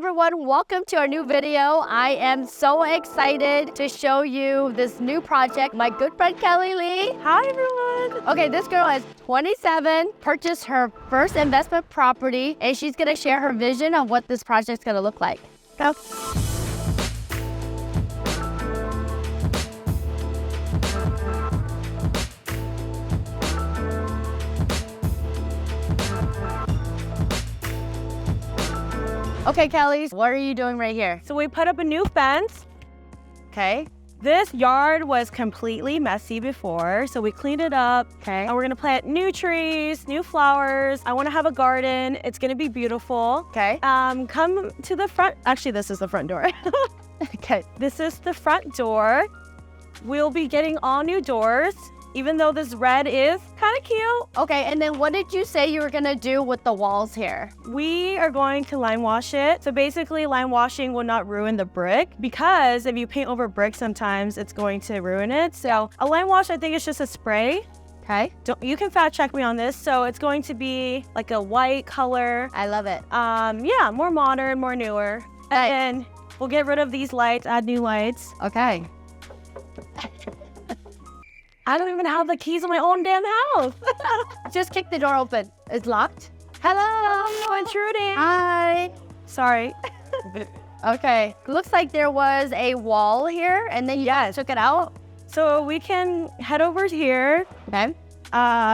everyone, welcome to our new video. I am so excited to show you this new project. My good friend Kelly Lee. Hi everyone. Okay, this girl is 27, purchased her first investment property, and she's gonna share her vision on what this project's gonna look like. Go. Okay, Kelly, what are you doing right here? So we put up a new fence. Okay. This yard was completely messy before, so we cleaned it up. Okay. And we're gonna plant new trees, new flowers. I wanna have a garden. It's gonna be beautiful. Okay. Come to the front. Actually, this is the front door. Okay. This is the front door. We'll be getting all new doors, even though this red is kind of cute. Okay, and then what did you say you were gonna do with the walls here? We are going to lime wash it. So basically, lime washing will not ruin the brick, because if you paint over brick, sometimes it's going to ruin it. So a lime wash, I think it's just a spray. Okay. You can fact check me on this. So it's going to be like a white color. I love it. Yeah, more modern, more newer. And then we'll get rid of these lights, add new lights. Okay. I don't even have the keys on my own damn house. Just kick the door open. It's locked. Hello. Oh, intruding. Hi. Sorry. Okay. Looks like there was a wall here, and then you guys took it out. So we can head over here. Okay.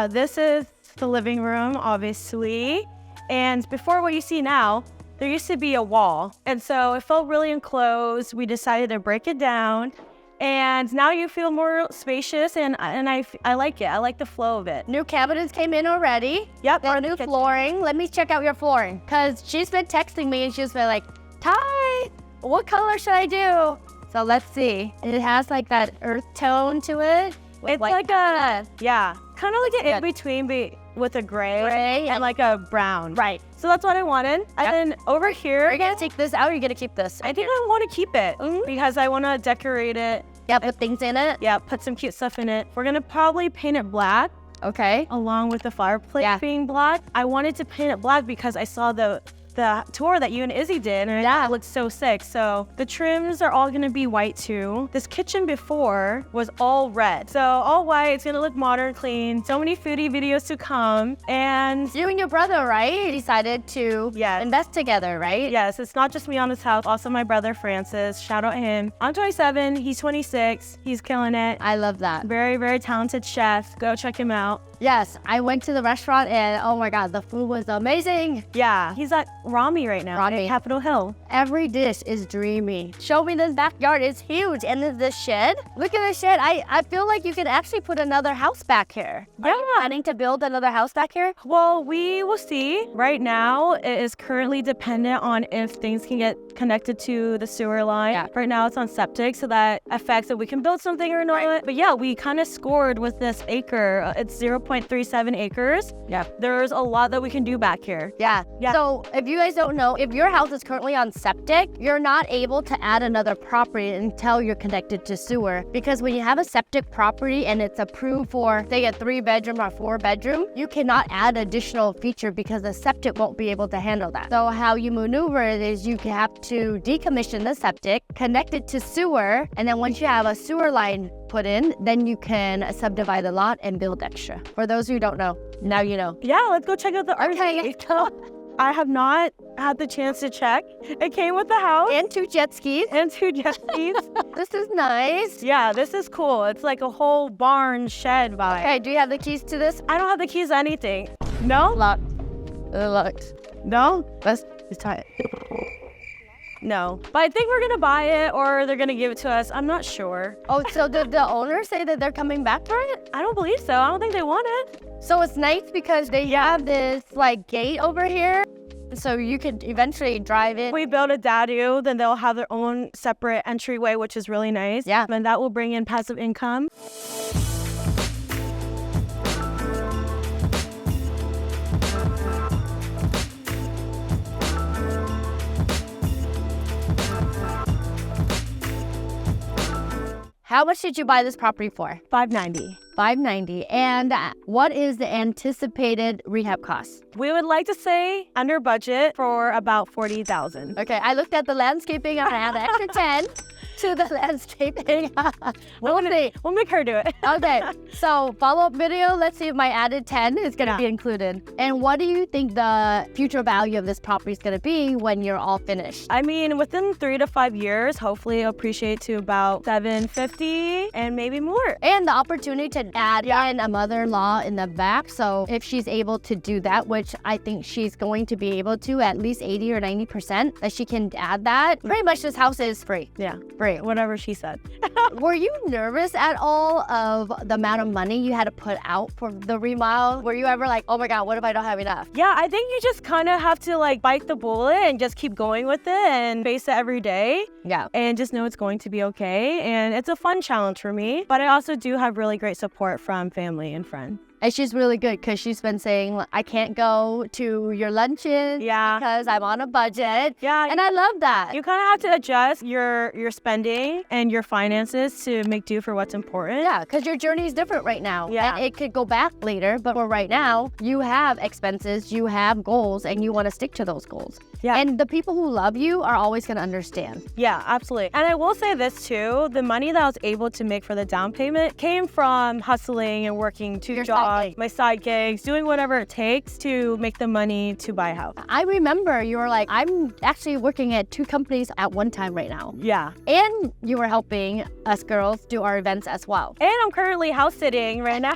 This is the living room, obviously. And before what you see now, there used to be a wall. And so it felt really enclosed. We decided to break it down. And now you feel more spacious, and I like it. I like the flow of it. New cabinets came in already. Yep. Our new flooring. Let me check out your flooring, because she's been texting me and she's been like, Ty, what color should I do? So let's see. It has like that earth tone to it. It's like a, yeah, kind of like an in-between with a gray and like a brown. Right. So that's what I wanted. Yep. And then over here, Are you gonna take this out or are you gonna keep this? I think I want to keep it because I want to decorate it. Yeah, put things in it. Yeah, put some cute stuff in it. We're gonna probably paint it black. Okay. Along with the fireplace being black. I wanted to paint it black because I saw the tour that you and Izzy did, and it looked so sick. So the trims are all gonna be white too. This kitchen before was all red. So all white, it's gonna look modern, clean. So many foodie videos to come. And you and your brother, right, decided to invest together, right? Yes, it's not just me on this house, also my brother Francis. Shout out him. I'm 27, he's 26. He's killing it. I love that. Very, very talented chef. Go check him out. Yes, I went to the restaurant and oh my God, the food was amazing. Yeah, he's at Rami right now. Rami. At Capitol Hill. Every dish is dreamy. Show me this backyard, it's huge. And then this shed, look at this shed. I feel like you could actually put another house back here. Yeah. Are you planning to build another house back here? Well, we will see. Right now, it is currently dependent on if things can get connected to the sewer line. Yeah. Right now, it's on septic, so that affects if we can build something or not. Right. But yeah, we kind of scored with this acre. It's 0.37 acres. Yeah. There's a lot that we can do back here. Yeah. So if you guys don't know, if your house is currently on septic, you're not able to add another property until you're connected to sewer. Because when you have a septic property and it's approved for, say, a 3-bedroom or 4-bedroom, you cannot add additional feature because the septic won't be able to handle that. So how you maneuver it is you have to decommission the septic, connect it to sewer, and then once you have a sewer line put in, then you can subdivide the lot and build extra. For those who don't know, now you know. Yeah, let's go check out the RV. Okay. I have not had the chance to check. It came with the house. And 2 jet skis. And 2 jet skis. This is nice. Yeah, this is cool. It's like a whole barn shed vibe. Okay, do you have the keys to this? I don't have the keys to anything. No? Locked. Locked. No? Let's try it. No. But I think we're gonna buy it or they're gonna give it to us. I'm not sure. Oh, so did the owner say that they're coming back for it? I don't believe so. I don't think they want it. So it's nice because they have this like gate over here. So you could eventually drive in. We build a dadu, then they'll have their own separate entryway, which is really nice. Yeah. And that will bring in passive income. How much did you buy this property for? $590. $590. And what is the anticipated rehab cost? We would like to say under budget for about $40,000. Okay, I looked at the landscaping and I had an extra 10 to the landscaping. We'll make her do it. Okay, so follow-up video. Let's see if my added 10 is going to be included. And what do you think the future value of this property is going to be when you're all finished? I mean, within 3 to 5 years, hopefully it'll appreciate to about $750 and maybe more. And the opportunity to add in a mother-in-law in the back. So if she's able to do that, which I think she's going to be able to, at least 80 or 90%, that she can add that. Pretty much this house is free. Yeah. Free. Whatever she said. Were you nervous at all of the amount of money you had to put out for the remodel? Were you ever like, oh my God, what if I don't have enough? Yeah, I think you just kind of have to like bite the bullet and just keep going with it and face it every day. Yeah. And just know it's going to be okay. And it's a fun challenge for me. But I also do have really great support from family and friends. And she's really good because she's been saying, I can't go to your lunches because I'm on a budget. Yeah. And I love that. You kind of have to adjust your spending and your finances to make do for what's important. Yeah, because your journey is different right now. Yeah. And it could go back later. But for right now, you have expenses, you have goals, and you want to stick to those goals. Yeah. And the people who love you are always going to understand. Yeah, absolutely. And I will say this too, the money that I was able to make for the down payment came from hustling and working 2 jobs, my side gigs, doing whatever it takes to make the money to buy a house. I remember you were like, I'm actually working at 2 companies at one time right now. Yeah. And you were helping us girls do our events as well. And I'm currently house sitting right now.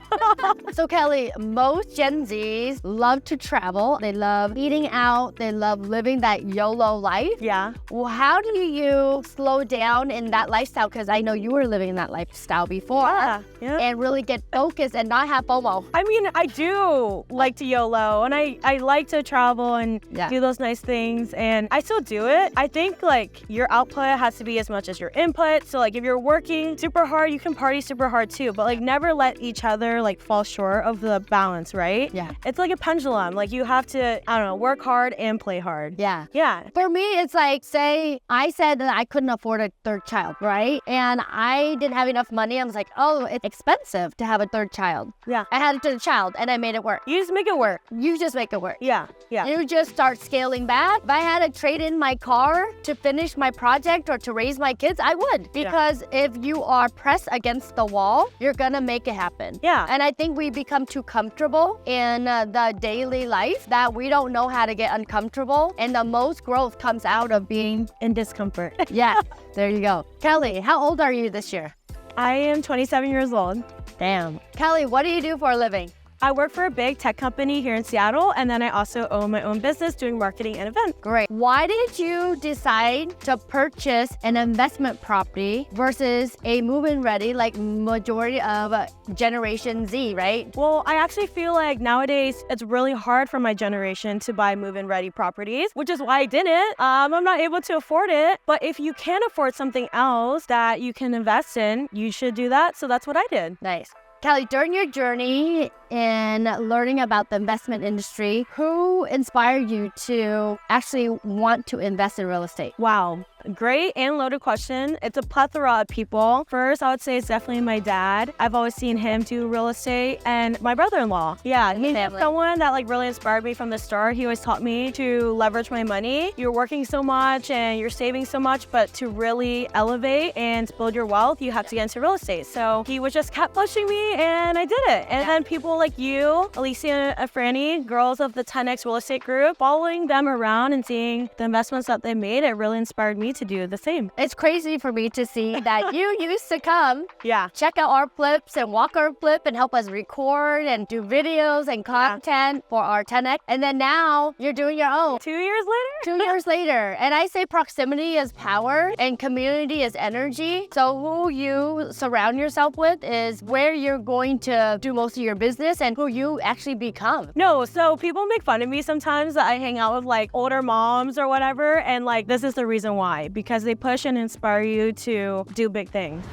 So Kelly, most Gen Zs love to travel. They love eating out. They love living that YOLO life. Yeah. Well, how do you slow down in that lifestyle? Because I know you were living in that lifestyle before. Yeah. And really get focused and not have FOMO. I mean, I do like to YOLO and I like to travel and do those nice things, and I still do it. I think like your output has to be as much as your input. So like if you're working super hard, you can party super hard too, but like never let each other like fall short of the balance, right? Yeah. It's like a pendulum. Like you have to, I don't know, work hard and play hard. Yeah. Yeah. For me, it's like, say I said that I couldn't afford a 3rd child, right? And I didn't have enough money. I was like, oh, it's expensive to have a 3rd child. Yeah. I had a 3rd child and I made it work. You just make it work. You just make it work. Yeah. Yeah. You just start scaling back. If I had to trade in my car to finish my project or to raise my kids, I would. Because if you are pressed against the wall, you're gonna make it happen. Yeah. And I think we become too comfortable in the daily life that we don't know how to get uncomfortable. And the most growth comes out of being in discomfort. Yeah, there you go. Kelly, how old are you this year? I am 27 years old. Damn. Kelly, what do you do for a living? I work for a big tech company here in Seattle, and then I also own my own business doing marketing and events. Great. Why did you decide to purchase an investment property versus a move-in ready like majority of Generation Z, right? Well, I actually feel like nowadays it's really hard for my generation to buy move-in ready properties, which is why I didn't. I'm not able to afford it, but if you can afford something else that you can invest in, you should do that. So that's what I did. Nice. Kelly, during your journey in learning about the investment industry, who inspired you to actually want to invest in real estate? Wow. Great and loaded question. It's a plethora of people. First, I would say it's definitely my dad. I've always seen him do real estate, and my brother-in-law. Yeah, he's someone that like really inspired me from the start. He always taught me to leverage my money. You're working so much and you're saving so much, but to really elevate and build your wealth, you have to get into real estate. So he was just kept pushing me, and I did it. And then people like you, Alicia and Franny, girls of the 10X real estate group, following them around and seeing the investments that they made, it really inspired me to do the same. It's crazy for me to see that you used to come, check out our flips and walk our flip and help us record and do videos and content for our 10X. And then now you're doing your own. 2 years later? 2 years later. And I say proximity is power and community is energy. So who you surround yourself with is where you're going to do most of your business and who you actually become. No, so people make fun of me sometimes that I hang out with like older moms or whatever, and like this is the reason why, because they push and inspire you to do big things.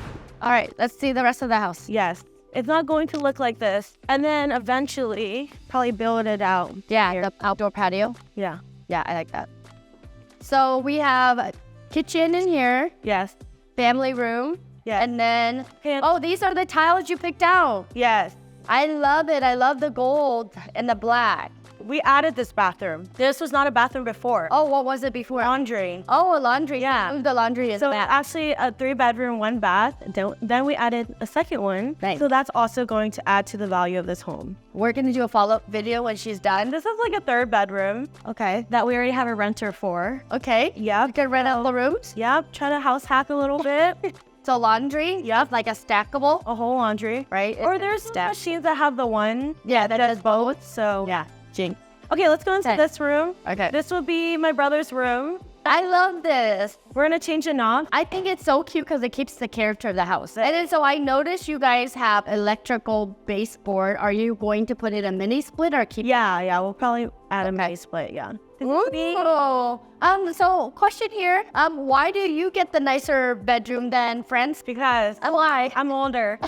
All right, let's see the rest of the house. Yes. It's not going to look like this. And then eventually probably build it out. Yeah, here. the outdoor patio. Yeah. Yeah, I like that. So we have a kitchen in here. Yes. Family room. Yeah. And then, oh, these are the tiles you picked out. Yes. I love it. I love the gold and the black. We added this bathroom. This was not a bathroom before. Oh, what was it before? Laundry. Oh, a laundry. Yeah. The laundry is So back. actually a 3-bedroom, 1 bath. Then we added a second one. Right. So that's also going to add to the value of this home. We're going to do a follow-up video when she's done. This is like a 3rd bedroom. Okay. That we already have a renter for. Okay. Yep. You can rent out the rooms. Yep. Try to house hack a little bit. So laundry. Yep. Like a stackable. A whole laundry. Right. Or there's some machines that have the one. Yeah, that does both. So Yeah. Jinx. okay, let's go into this room. Okay. This will be my brother's room. I love this. We're gonna change the knob. I think it's so cute because it keeps the character of the house. And then so I noticed you guys have electrical baseboard. Are you going to put it a mini split or keep? Yeah, we'll probably add a mini split, yeah. Ooh. So question here. Why do you get the nicer bedroom than friends? Because Why? I'm older.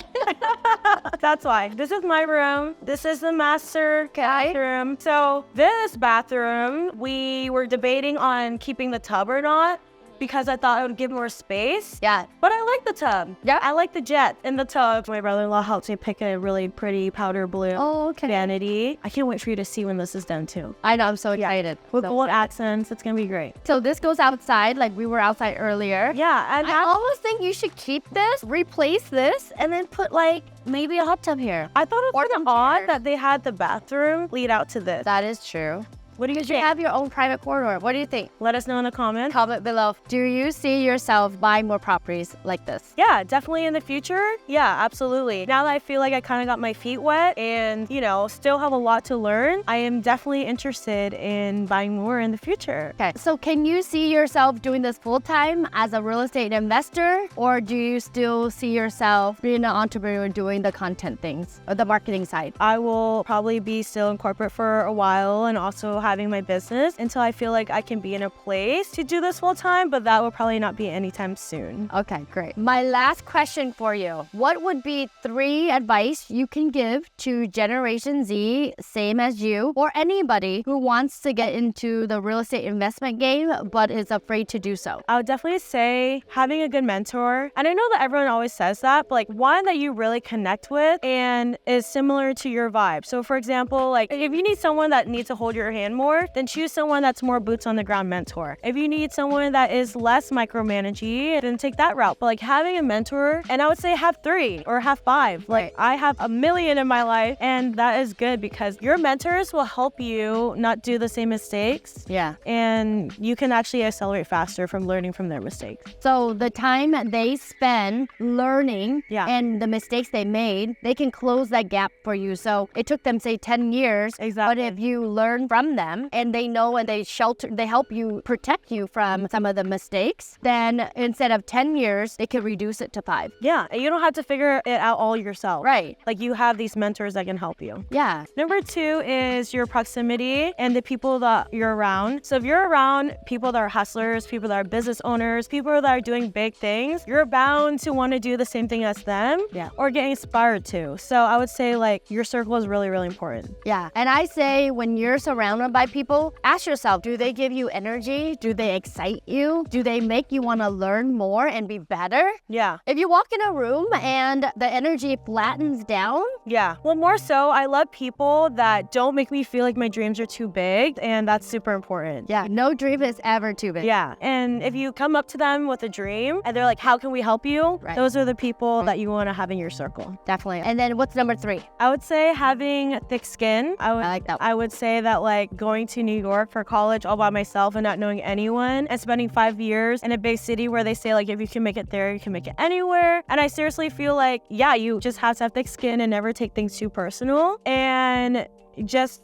That's why. This is my room. This is the master bathroom. So this bathroom, we were debating on keeping the tub or not because I thought it would give more space. Yeah. But I like the tub. Yeah. I like the jet in the tub. My brother-in-law helped me pick a really pretty powder blue vanity. I can't wait for you to see when this is done too. I know. I'm so excited. With gold accents, it's gonna be great. So this goes outside, like we were outside earlier. Yeah, and I almost think you should keep this, replace this, and then put like maybe a hot tub here. I thought it Or was some odd chairs. that they had the bathroom lead out to this. That is true. What do you Because you think? have your own private corridor. What do you think? Let us know in the comments. Comment below. Do you see yourself buying more properties like this? Yeah, definitely in the future. Yeah, absolutely. Now that I feel like I kind of got my feet wet and, you know, still have a lot to learn, I am definitely interested in buying more in the future. Okay, so can you see yourself doing this full-time as a real estate investor? Or do you still see yourself being an entrepreneur doing the content things or the marketing side? I will probably be still in corporate for a while and also having my business until I feel like I can be in a place to do this full time, but that will probably not be anytime soon. Okay, great. My last question for you. What would be 3 advice you can give to Generation Z, same as you, or anybody who wants to get into the real estate investment game but is afraid to do so? I would definitely say having a good mentor. And I know that everyone always says that, but like one that you really connect with and is similar to your vibe. So for example, like if you need someone that needs to hold your hand more, then choose someone that's more boots on the ground mentor. If you need someone that is less micromanagey, then take that route. But like having a mentor, and I would say have 3 or have 5. Like I have a million in my life, and that is good because your mentors will help you not do the same mistakes. Yeah. And you can actually accelerate faster from learning from their mistakes. So the time they spend learning Yeah. and the mistakes they made, they can close that gap for you. So it took them, say, 10 years. Exactly. But if you learn from them and they know and they help you protect you from some of the mistakes, then instead of 10 years, they can reduce it to 5. Yeah, and you don't have to figure it out all yourself. Right. Like you have these mentors that can help you. Yeah. Number 2 is your proximity and the people that you're around. So if you're around people that are hustlers, people that are business owners, people that are doing big things, you're bound to want to do the same thing as them. Yeah. Or get inspired to. So I would say like your circle is really, really important. Yeah. And I say when you're surrounded by people, ask yourself, do they give you energy? Do they excite you? Do they make you want to learn more and be better? Yeah. If you walk in a room and the energy flattens down, Yeah. Well, more so, I love people that don't make me feel like my dreams are too big, and that's super important. yeah, no dream is ever too big. Yeah. And if you come up to them with a dream and they're like, how can we help you? Right. Those are the people that you want to have in your circle. Definitely. And then what's number 3? I would say having thick skin. I like that. I would say that like going to New York for college all by myself and not knowing anyone and spending 5 years in a big city where they say like if you can make it there, you can make it anywhere. And I seriously feel like, yeah, you just have to have thick skin and never take things too personal and just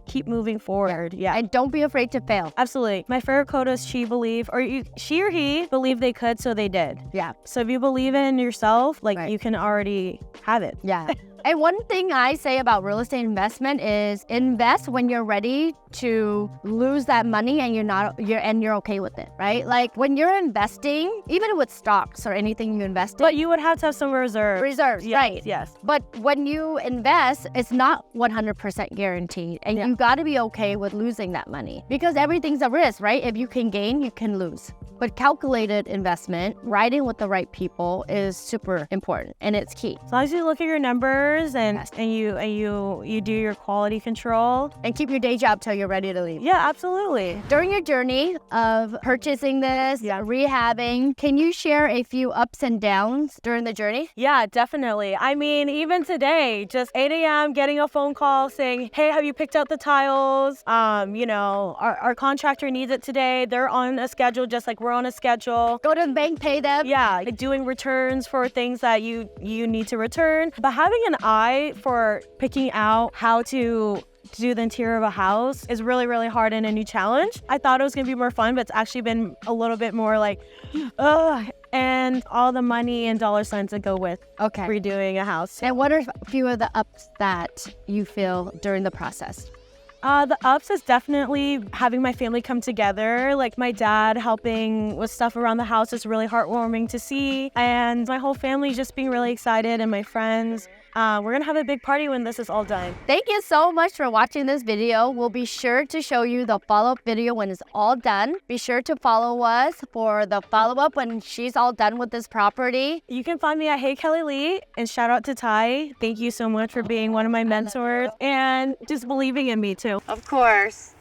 keep moving forward. Yeah. And don't be afraid to fail. Absolutely. My favorite quote is she or he believed they could, so they did. Yeah. So if you believe in yourself, like Right. you can already have it. Yeah. And one thing I say about real estate investment is invest when you're ready to lose that money and you're okay with it, right? Like when you're investing, even with stocks or anything you invest in, But you would have to have some reserves, Yes, right? Yes. But when you invest, it's not 100% guaranteed. And you got to be okay with losing that money because everything's a risk, right? If you can gain, you can lose. But calculated investment, riding with the right people is super important and it's key. As long as you look at your numbers and you do your quality control. And keep your day job till you're ready to leave. Yeah, absolutely. During your journey of purchasing this, rehabbing, can you share a few ups and downs during the journey? Yeah, definitely. I mean, even today, just 8 a.m. getting a phone call saying, hey, have you picked out the tiles? Our contractor needs it today. They're on a schedule just like we're on a schedule. Go to the bank, pay them. Yeah, doing returns for things that you need to return. But having an eye for picking out how to do the interior of a house is really, really hard and a new challenge. I thought it was going to be more fun, but it's actually been a little bit more like, ugh, and all the money and dollar signs that go with redoing a house. And what are a few of the ups that you feel during the process? The ups is definitely having my family come together. Like my dad helping with stuff around the house is really heartwarming to see. And my whole family just being really excited and my friends. We're gonna have a big party when this is all done. Thank you so much for watching this video. We'll be sure to show you the follow-up video when it's all done. Be sure to follow us for the follow-up when she's all done with this property. You can find me at Hey Kelly Lee, and shout out to Ty. Thank you so much for being one of my mentors and just believing in me too. Of course.